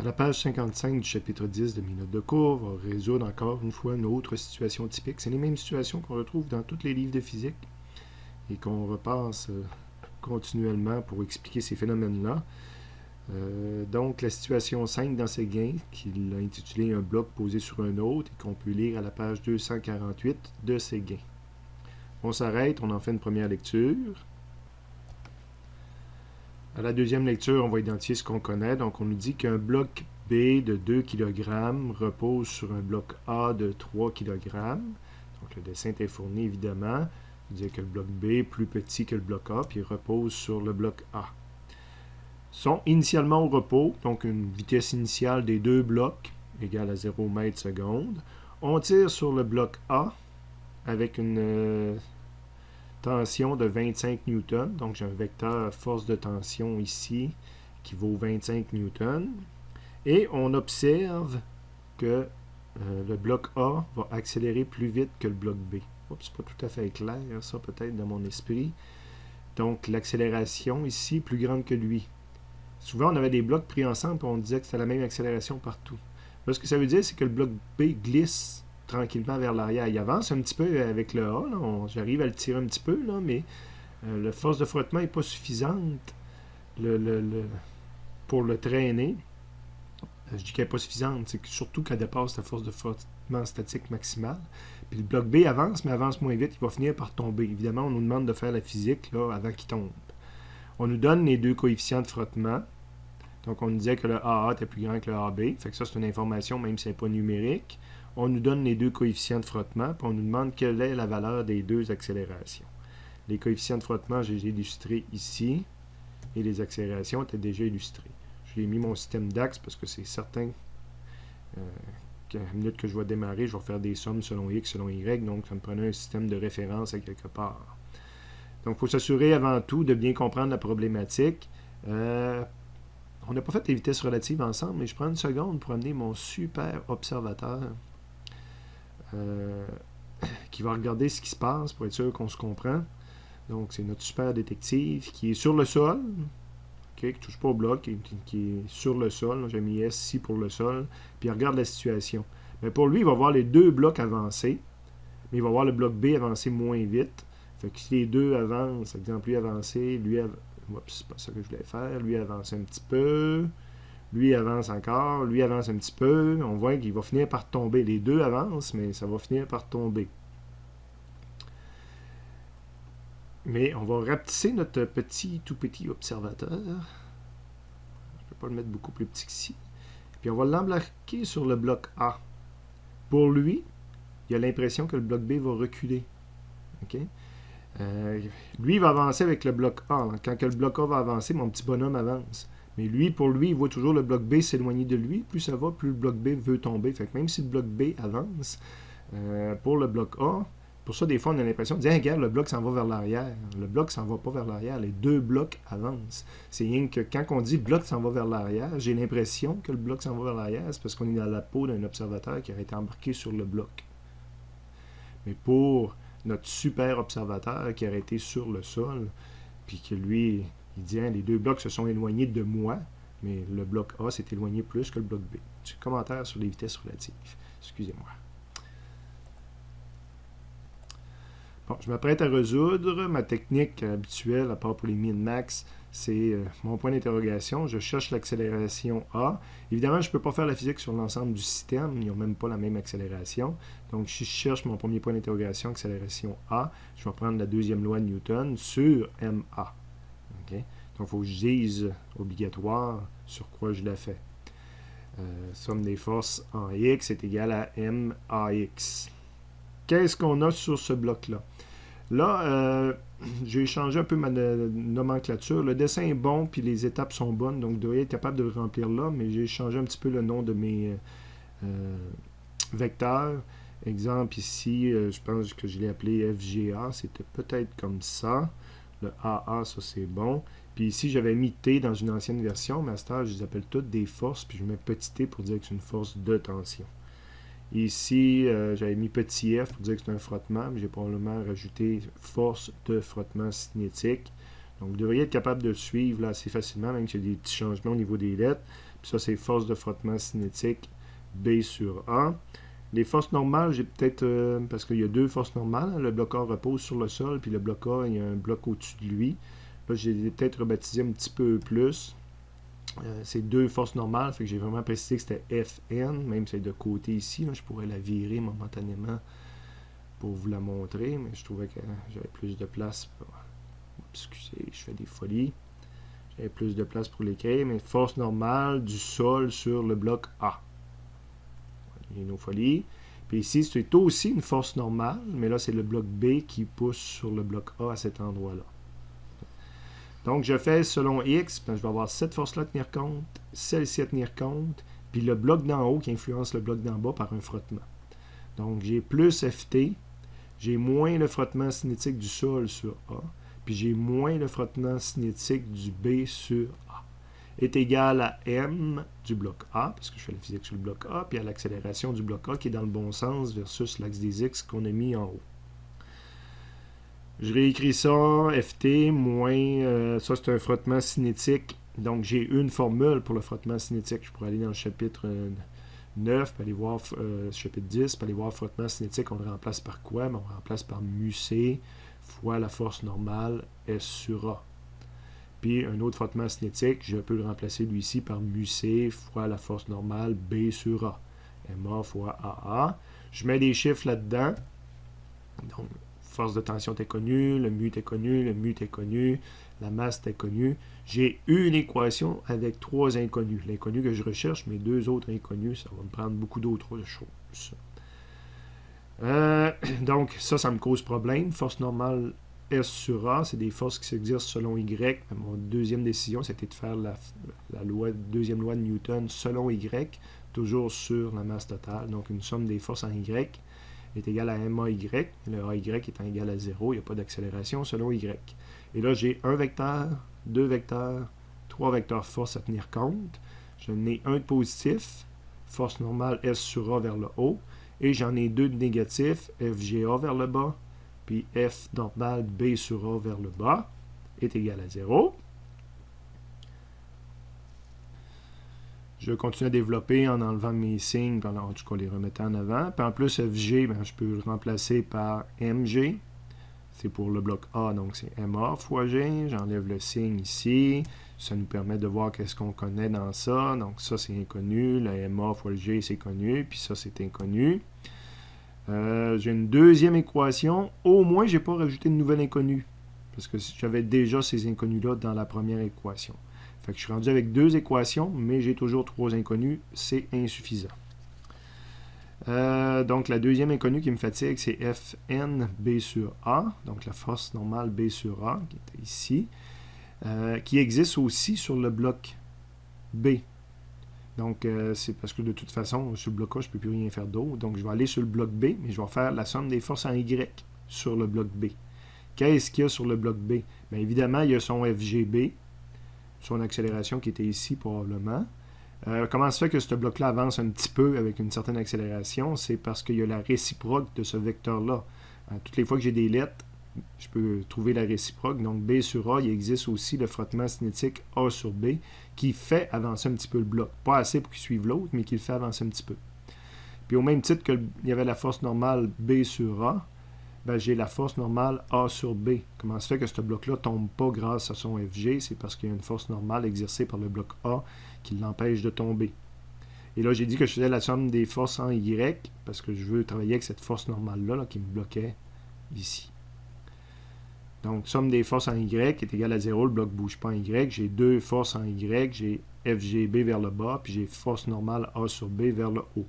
À la page 55 du chapitre 10 de mes notes de cours, on va résoudre encore une fois une autre situation typique. C'est les mêmes situations qu'on retrouve dans tous les livres de physique et qu'on repasse continuellement pour expliquer ces phénomènes-là. Donc, la situation 5 dans Séguin, qu'il a intitulé un bloc posé sur un autre et qu'on peut lire à la page 248 de Séguin. On s'arrête, on en fait une première lecture. À la deuxième lecture, on va identifier ce qu'on connaît. Donc, on nous dit qu'un bloc B de 2 kg repose sur un bloc A de 3 kg. Donc, le dessin est fourni, évidemment. On dit que le bloc B est plus petit que le bloc A, puis il repose sur le bloc A. Ils sont initialement au repos, donc une vitesse initiale des deux blocs égale à 0 mètres seconde. On tire sur le bloc A avec une tension de 25 newtons. Donc, j'ai un vecteur force de tension ici qui vaut 25 newtons. Et on observe que le bloc A va accélérer plus vite que le bloc B. Oups, c'est pas tout à fait clair, ça peut-être dans mon esprit. Donc, l'accélération ici est plus grande que lui. Souvent, on avait des blocs pris ensemble et on disait que c'était la même accélération partout. Là, ce que ça veut dire, c'est que le bloc B glisse tranquillement vers l'arrière. Il avance un petit peu avec le A. J'arrive à le tirer un petit peu, là, mais la force de frottement n'est pas suffisante pour le traîner. Je dis qu'elle n'est pas suffisante, c'est que surtout qu'elle dépasse la force de frottement statique maximale. Puis le bloc B avance, mais avance moins vite, il va finir par tomber. Évidemment, on nous demande de faire la physique là, avant qu'il tombe. On nous donne les deux coefficients de frottement. Donc, on nous disait que le AA était plus grand que le AB. Fait que ça, c'est une information, même si ce n'est pas numérique. On nous donne les deux coefficients de frottement, puis on nous demande quelle est la valeur des deux accélérations. Les coefficients de frottement, j'ai illustré ici, et les accélérations étaient déjà illustrées. J'ai mis mon système d'axes parce que c'est certain qu'à la minute que je vais démarrer, je vais faire des sommes selon X, selon Y, donc ça me prenait un système de référence à quelque part. Donc, il faut s'assurer avant tout de bien comprendre la problématique. On n'a pas fait les vitesses relatives ensemble, mais je prends une seconde pour amener mon super observateur qui va regarder ce qui se passe pour être sûr qu'on se comprend. Donc, c'est notre super détective qui est sur le sol, qui ne touche pas au bloc, qui est sur le sol. J'ai mis S ici pour le sol, puis il regarde la situation. Mais pour lui, il va voir les deux blocs avancer, mais il va voir le bloc B avancer moins vite. Fait que si les deux avancent, par exemple, lui avancer, lui avancer. Oups, c'est pas ça que je voulais faire. Lui avance un petit peu. Lui avance encore. Lui avance un petit peu. On voit qu'il va finir par tomber. Les deux avancent, mais ça va finir par tomber. Mais on va rapetisser notre tout petit observateur. Je ne peux pas le mettre beaucoup plus petit qu'ici. Puis on va l'embarquer sur le bloc A. Pour lui, il a l'impression que le bloc B va reculer. OK? Lui, il va avancer avec le bloc A. Quand que le bloc A va avancer, mon petit bonhomme avance. Mais lui, pour lui, il voit toujours le bloc B s'éloigner de lui. Plus ça va, plus le bloc B veut tomber. Fait que même si le bloc B avance, pour le bloc A, pour ça, des fois, on a l'impression de dire, hey, regarde, le bloc s'en va vers l'arrière. Le bloc s'en va pas vers l'arrière. Les deux blocs avancent. C'est rien que quand on dit bloc s'en va vers l'arrière, j'ai l'impression que le bloc s'en va vers l'arrière. C'est parce qu'on est dans la peau d'un observateur qui a été embarqué sur le bloc. Mais pour notre super observateur qui aurait été sur le sol, puis que lui, il dit, hein, les deux blocs se sont éloignés de moi, mais le bloc A s'est éloigné plus que le bloc B. Petit commentaire sur les vitesses relatives. Excusez-moi. Bon, je m'apprête à résoudre. Ma technique habituelle, à part pour les min-max, c'est mon point d'interrogation. Je cherche l'accélération A. Évidemment, je ne peux pas faire la physique sur l'ensemble du système. Ils n'ont même pas la même accélération. Donc, si je cherche mon premier point d'interrogation, accélération A, je vais prendre la deuxième loi de Newton sur MA. Okay? Donc, il faut que je dise obligatoire sur quoi je la fais. Somme des forces en X est égale à MAX. Qu'est-ce qu'on a sur ce bloc-là? Là, j'ai changé un peu ma nomenclature. Le dessin est bon, puis les étapes sont bonnes, donc je devrais être capable de le remplir là, mais j'ai changé un petit peu le nom de mes vecteurs. Exemple ici, je pense que je l'ai appelé FGA, c'était peut-être comme ça. Le AA, ça c'est bon. Puis ici, j'avais mis T dans une ancienne version, mais à ce temps, je les appelle toutes des forces, puis je mets petit t pour dire que c'est une force de tension. Ici, j'avais mis petit f pour dire que c'est un frottement, mais j'ai probablement rajouté force de frottement cinétique. Donc, vous devriez être capable de le suivre là, assez facilement, même s'il y a des petits changements au niveau des lettres. Puis ça, c'est force de frottement cinétique B sur A. Les forces normales, j'ai peut-être, parce qu'il y a deux forces normales, hein, le bloc A repose sur le sol, puis le bloc A, il y a un bloc au-dessus de lui. Là, j'ai peut-être rebaptisé un petit peu plus. C'est deux forces normales, fait que j'ai vraiment précisé que c'était Fn, même si c'est de côté ici. Là, je pourrais la virer momentanément pour vous la montrer, mais je trouvais que j'avais plus de place. Excusez, je fais des folies. J'avais plus de place pour l'écrire, mais force normale du sol sur le bloc A. J'ai nos folies. Puis ici, c'est aussi une force normale, mais là, c'est le bloc B qui pousse sur le bloc A à cet endroit-là. Donc, je fais selon X, je vais avoir cette force-là à tenir compte, celle-ci à tenir compte, puis le bloc d'en haut qui influence le bloc d'en bas par un frottement. Donc, j'ai plus FT, j'ai moins le frottement cinétique du sol sur A, puis j'ai moins le frottement cinétique du B sur A, est égal à M du bloc A, parce que je fais la physique sur le bloc A, puis à l'accélération du bloc A qui est dans le bon sens versus l'axe des X qu'on a mis en haut. Je réécris ça, FT moins, ça c'est un frottement cinétique, donc j'ai une formule pour le frottement cinétique. Je pourrais aller dans le chapitre 9, puis aller voir chapitre 10, puis aller voir frottement cinétique, on le remplace par quoi? On le remplace par μc fois la force normale S sur A. Puis un autre frottement cinétique, je peux le remplacer lui ici par μc fois la force normale B sur A. MA fois AA. Je mets des chiffres là-dedans. Donc, force de tension est connue, le mu est connu, le mu est connu, la masse est connue. J'ai une équation avec trois inconnus. L'inconnu que je recherche, mes deux autres inconnus, ça va me prendre beaucoup d'autres choses. Donc, ça me cause problème. Force normale S sur A, c'est des forces qui s'exercent selon Y. Mon deuxième décision, c'était de faire la deuxième loi de Newton selon Y, toujours sur la masse totale. Donc, une somme des forces en Y est égale à MAY. Le AY étant égal à 0, il n'y a pas d'accélération selon Y. Et là, j'ai un vecteur, deux vecteurs, trois vecteurs force à tenir compte. J'en ai un de positif, force normale S sur A vers le haut, et j'en ai deux de négatif, FGA vers le bas, puis F normal B sur A vers le bas est égal à 0. Je continue à développer en enlevant mes signes, en tout cas les remettant en avant. Puis en plus, FG, je peux le remplacer par MG. C'est pour le bloc A, donc c'est MA fois G. J'enlève le signe ici. Ça nous permet de voir qu'est-ce qu'on connaît dans ça. Donc ça, c'est inconnu. Le MA fois le G, c'est connu. Puis ça, c'est inconnu. J'ai une deuxième équation. Au moins, je n'ai pas rajouté une nouvelle inconnue. Parce que j'avais déjà ces inconnus-là dans la première équation. Fait que je suis rendu avec deux équations, mais j'ai toujours trois inconnus. C'est insuffisant. Donc, la deuxième inconnue qui me fatigue, c'est Fn B sur A. Donc, la force normale B sur A, qui était ici, qui existe aussi sur le bloc B. Donc, c'est parce que de toute façon, sur le bloc A, je ne peux plus rien faire d'autre. Donc, je vais aller sur le bloc B, mais je vais faire la somme des forces en Y sur le bloc B. Qu'est-ce qu'il y a sur le bloc B? Bien, évidemment, il y a son FGB, son accélération qui était ici probablement. Comment se fait que ce bloc-là avance un petit peu avec une certaine accélération? C'est parce qu'il y a la réciproque de ce vecteur-là. Toutes les fois que j'ai des lettres, je peux trouver la réciproque. Donc B sur A, il existe aussi le frottement cinétique A sur B qui fait avancer un petit peu le bloc. Pas assez pour qu'il suive l'autre, mais qui le fait avancer un petit peu. Puis au même titre qu'il y avait la force normale B sur A, j'ai la force normale A sur B. Comment se fait que ce bloc-là ne tombe pas grâce à son FG? C'est parce qu'il y a une force normale exercée par le bloc A qui l'empêche de tomber. Et là, j'ai dit que je faisais la somme des forces en Y parce que je veux travailler avec cette force normale-là qui me bloquait ici. Donc, somme des forces en Y est égale à 0. Le bloc ne bouge pas en Y. J'ai deux forces en Y. J'ai FGB vers le bas, puis j'ai force normale A sur B vers le haut.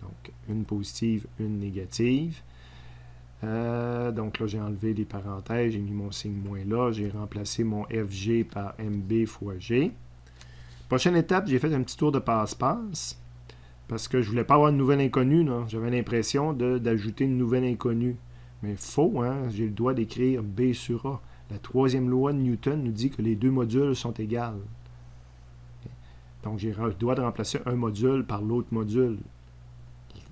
Donc, une positive, une négative. Donc là, j'ai enlevé les parenthèses, j'ai mis mon signe moins là, j'ai remplacé mon FG par MB fois G. Prochaine étape, j'ai fait un petit tour de passe-passe, parce que je ne voulais pas avoir une nouvelle inconnue, j'avais l'impression d'ajouter une nouvelle inconnue. Mais faux, hein? J'ai le droit d'écrire B sur A. La troisième loi de Newton nous dit que les deux modules sont égales. Donc j'ai le droit de remplacer un module par l'autre module.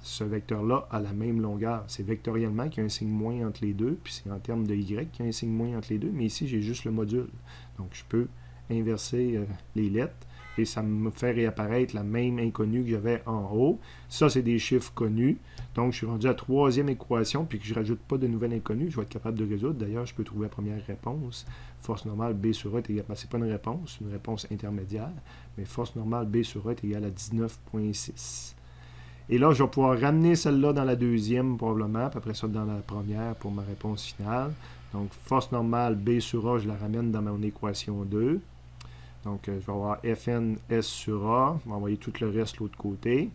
ce vecteur-là a la même longueur. C'est vectoriellement qu'il y a un signe moins entre les deux, puis c'est en termes de y qu'il y a un signe moins entre les deux, mais ici, j'ai juste le module. Donc, je peux inverser les lettres, et ça me fait réapparaître la même inconnue que j'avais en haut. Ça, c'est des chiffres connus. Donc, je suis rendu à la troisième équation, puis que je ne rajoute pas de nouvelle inconnue, je vais être capable de résoudre. D'ailleurs, je peux trouver la première réponse. Force normale B sur A est égale... c'est pas une réponse intermédiaire, mais force normale B sur A est égale à 19,6. Et là, je vais pouvoir ramener celle-là dans la deuxième, probablement, puis après ça dans la première pour ma réponse finale. Donc, force normale B sur A, je la ramène dans mon équation 2. Donc, je vais avoir Fn S sur A. Je vais envoyer tout le reste de l'autre côté.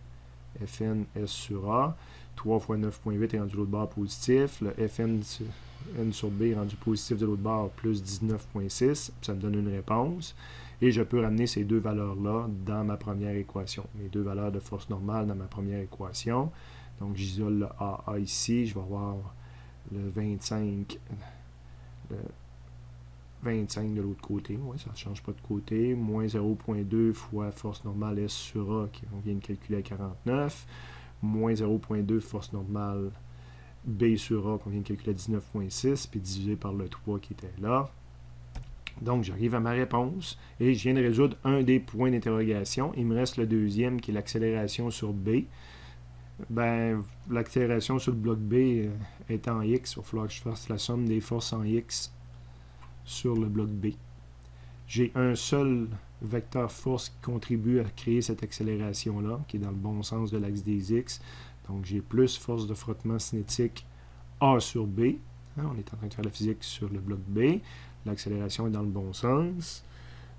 Fn S sur A. 3 fois 9,8 est rendu de l'autre bord positif. Le Fn N sur B est rendu positif de l'autre bord, plus 19,6. Ça me donne une réponse. Et je peux ramener ces deux valeurs-là dans ma première équation. Mes deux valeurs de force normale dans ma première équation. Donc, j'isole le AA ici. Je vais avoir le 25... Le 25 de l'autre côté, oui, ça ne change pas de côté, moins 0,2 fois force normale S sur A, qu'on vient de calculer à 49, moins 0,2 force normale B sur A, qu'on vient de calculer à 19,6, puis divisé par le 3 qui était là. Donc, j'arrive à ma réponse, et je viens de résoudre un des points d'interrogation. Il me reste le deuxième, qui est l'accélération sur B. Ben, l'accélération sur le bloc B est en X, il va falloir que je fasse la somme des forces en X sur le bloc B. J'ai un seul vecteur force qui contribue à créer cette accélération-là, qui est dans le bon sens de l'axe des X. Donc, j'ai plus force de frottement cinétique A sur B. Hein, on est en train de faire la physique sur le bloc B. L'accélération est dans le bon sens.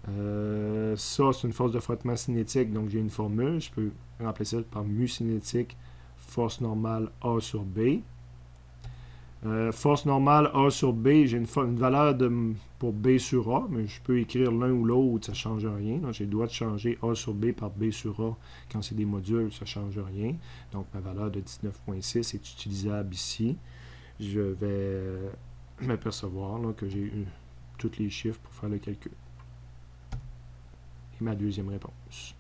Ça, c'est une force de frottement cinétique, donc j'ai une formule. Je peux remplacer ça par mu cinétique, force normale A sur B. Force normale A sur B, j'ai une valeur pour B sur A, mais je peux écrire l'un ou l'autre, ça ne change rien. Donc, j'ai le droit de changer A sur B par B sur A quand c'est des modules, ça ne change rien. Donc, ma valeur de 19,6 est utilisable ici. Je vais m'apercevoir que j'ai eu tous les chiffres pour faire le calcul. Et ma deuxième réponse.